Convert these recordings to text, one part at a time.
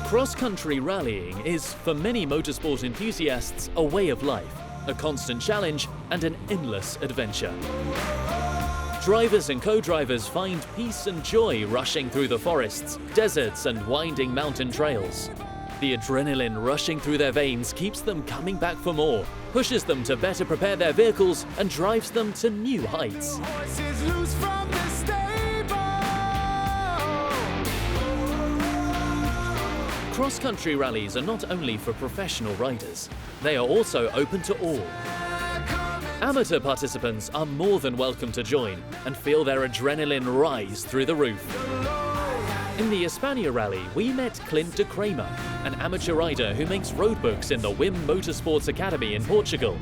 Cross-country rallying is, for many motorsport enthusiasts, a way of life, a constant challenge and an endless adventure. Drivers and co-drivers find peace and joy rushing through the forests, deserts and winding mountain trails. The adrenaline rushing through their veins keeps them coming back for more, pushes them to better prepare their vehicles and drives them to new heights. Cross-country rallies are not only for professional riders, they are also open to all. Amateur participants are more than welcome to join and feel their adrenaline rise through the roof. In the Hispania Rally, we met Clint de Cramer, an amateur rider who makes roadbooks in the WIM Motorsports Academy in Portugal.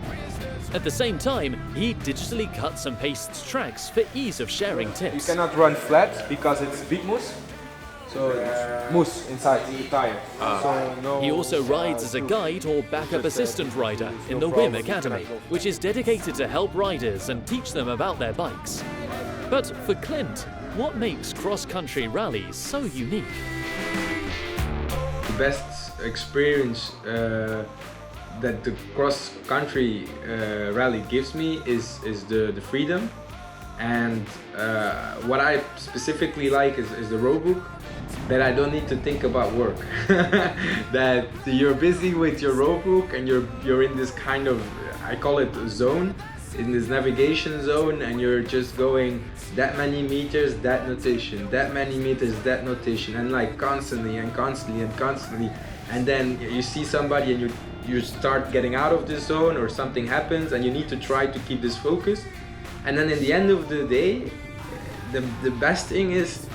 At the same time, he digitally cuts and pastes tracks for ease of sharing tips. You cannot run flat because it's big mousse. So it's mousse inside the tire. So no, he also rides as a guide or backup assistant rider in the WIM Academy, which is dedicated to help riders and teach them about their bikes. But for Clint, what makes cross-country rallies so unique? The best experience that the cross-country rally gives me is the freedom. And what I specifically like is the roadbook, that I don't need to think about work. That you're busy with your roadbook and you're in this kind of, I call it a zone, in this navigation zone, and you're just going that many meters, that notation, that many meters, that notation, and like constantly and constantly and constantly. And then you see somebody and you start getting out of this zone, or something happens and you need to try to keep this focus. And then in the end of the day, the best thing is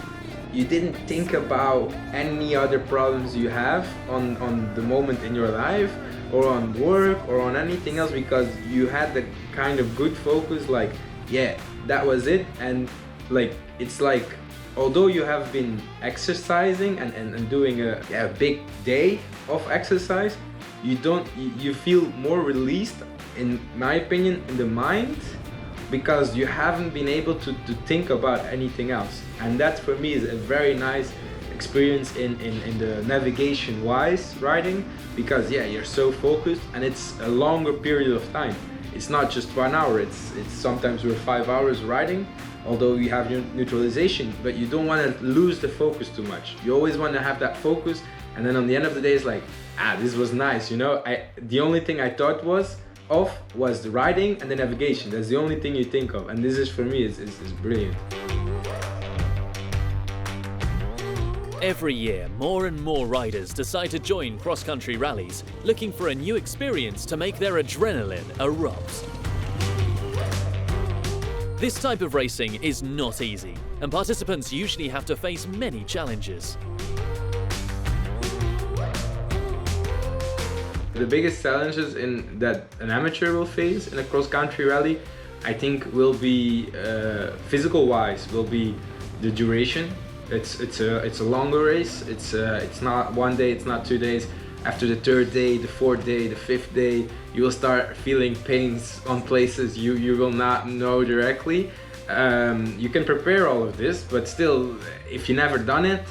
you didn't think about any other problems you have on the moment in your life, or on work, or on anything else, because you had the kind of good focus, like, yeah, that was it. And like, it's like, although you have been exercising and doing a big day of exercise, you feel more released, in my opinion, in the mind, because you haven't been able to think about anything else. And that for me is a very nice experience in the navigation wise riding, because yeah, you're so focused and it's a longer period of time. It's not just 1 hour, it's sometimes we're 5 hours riding, although you have your neutralization, but you don't want to lose the focus too much. You always want to have that focus, and then on the end of the day it's like, this was nice, you know. The only thing I thought was the riding and the navigation. That's the only thing you think of, and this is, for me, is brilliant. Every year, more and more riders decide to join cross-country rallies, looking for a new experience to make their adrenaline erupt. This type of racing is not easy, and participants usually have to face many challenges. The biggest challenges that an amateur will face in a cross-country rally, I think, will be physical-wise, will be the duration. It's a longer race. It's not 1 day, it's not 2 days. After the third day, the fourth day, the fifth day, you will start feeling pains on places you will not know directly. You can prepare all of this, but still, if you never done it,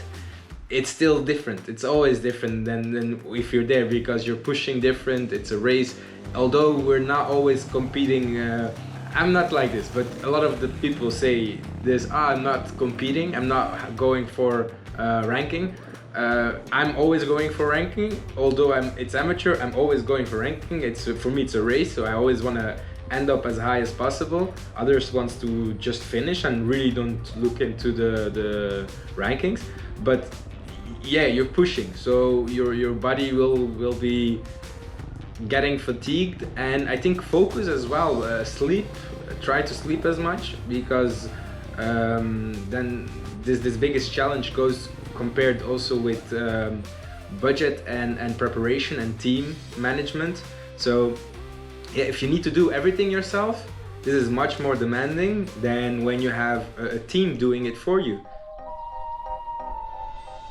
it's still different. It's always different than if you're there, because you're pushing different. It's a race. Although we're not always competing, I'm not like this, but a lot of the people say this, I'm not competing, I'm not going for ranking. I'm always going for ranking. Although it's amateur, I'm always going for ranking. For me, it's a race, so I always want to end up as high as possible. Others want to just finish and really don't look into the rankings. But yeah, you're pushing, so your body will be getting fatigued, and I think focus as well. Sleep, try to sleep as much, because then this biggest challenge goes compared also with budget and preparation and team management. So yeah, if you need to do everything yourself, this is much more demanding than when you have a team doing it for you.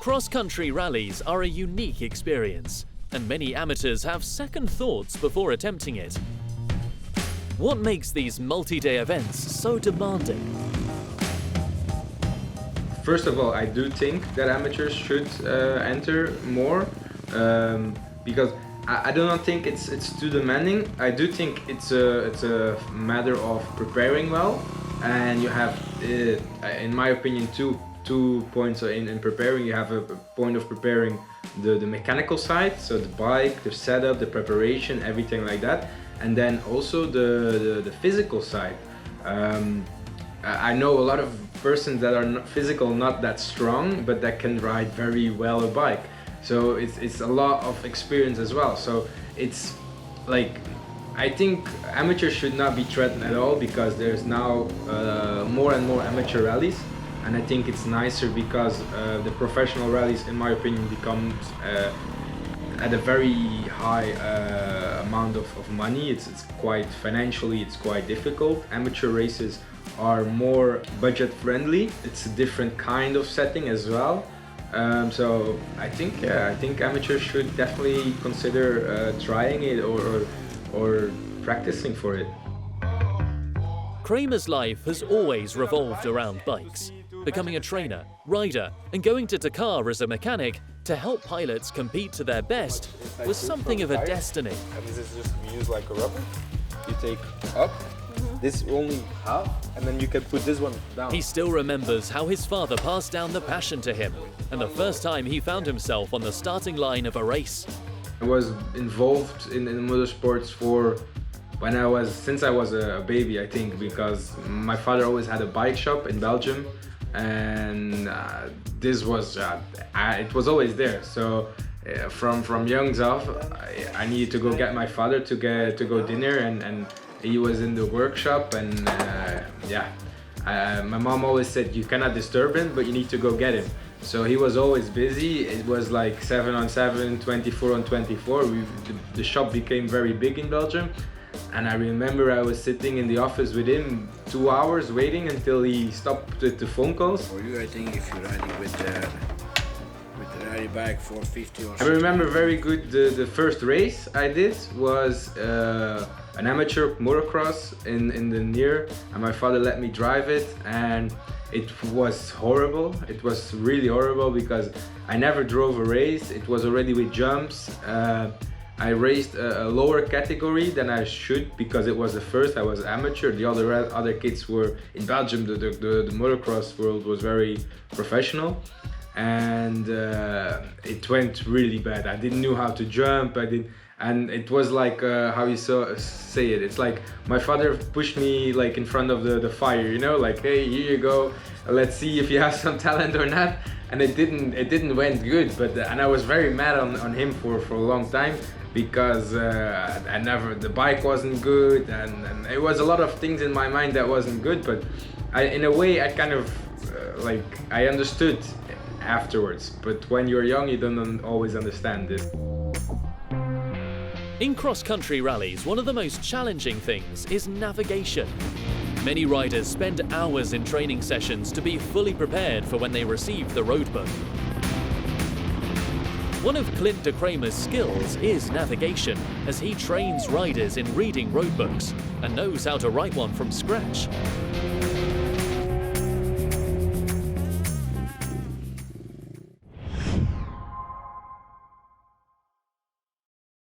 Cross-country rallies are a unique experience, and many amateurs have second thoughts before attempting it. What makes these multi-day events so demanding? first of all, I do think that amateurs should enter more because I do not think it's too demanding. I do think it's a matter of preparing well, and you have, in my opinion, two points in preparing. You have a point of preparing the mechanical side, so the bike, the setup, the preparation, everything like that, and then also the physical side. I know a lot of persons that are not that strong, but that can ride very well a bike. So it's a lot of experience as well. So it's like, I think amateurs should not be threatened at all, because there's now more and more amateur rallies, and I think it's nicer because the professional rallies, in my opinion, becomes at a very high amount of money. It's quite financially, it's quite difficult. Amateur races are more budget friendly. It's a different kind of setting as well. So I think amateurs should definitely consider trying it or practicing for it. Cramer's life has always revolved around bikes. Becoming a trainer, rider, and going to Dakar as a mechanic to help pilots compete to their best was something of a destiny. And this is just, we use like a rubber. You take up, this only half, and then you can put this one down. He still remembers how his father passed down the passion to him, and the first time he found himself on the starting line of a race. I was involved in motorsports since I was a baby, I think, because my father always had a bike shop in Belgium, and this was it was always there. So from young off, I needed to go get my father to go dinner, and he was in the workshop, and my mom always said, you cannot disturb him, but you need to go get him. So he was always busy. It was like 7-on-7, 24-on-24. The shop became very big in Belgium. And I remember I was sitting in the office with him 2 hours waiting until he stopped with the phone calls. For you, I think if you're riding with the rally bike 450 or I something. remember very good the first race I did was an amateur motocross in the near, and my father let me drive it, and it was horrible. It was really horrible because I never drove a race. It was already with jumps. I raced a lower category than I should because it was the first. I was amateur. The other kids were in Belgium. The motocross world was very professional, and it went really bad. I didn't know how to jump. And it was like how you say it. It's like my father pushed me like in front of the fire, you know, like, hey, here you go. Let's see if you have some talent or not. And it didn't went good. And I was very mad on him for a long time because the bike wasn't good, and it was a lot of things in my mind that wasn't good. But in a way, I kind of I understood afterwards. But when you're young, you don't always understand it. In cross-country rallies, one of the most challenging things is navigation. Many riders spend hours in training sessions to be fully prepared for when they receive the roadbook. One of Clint de Cramer's skills is navigation, as he trains riders in reading roadbooks and knows how to write one from scratch.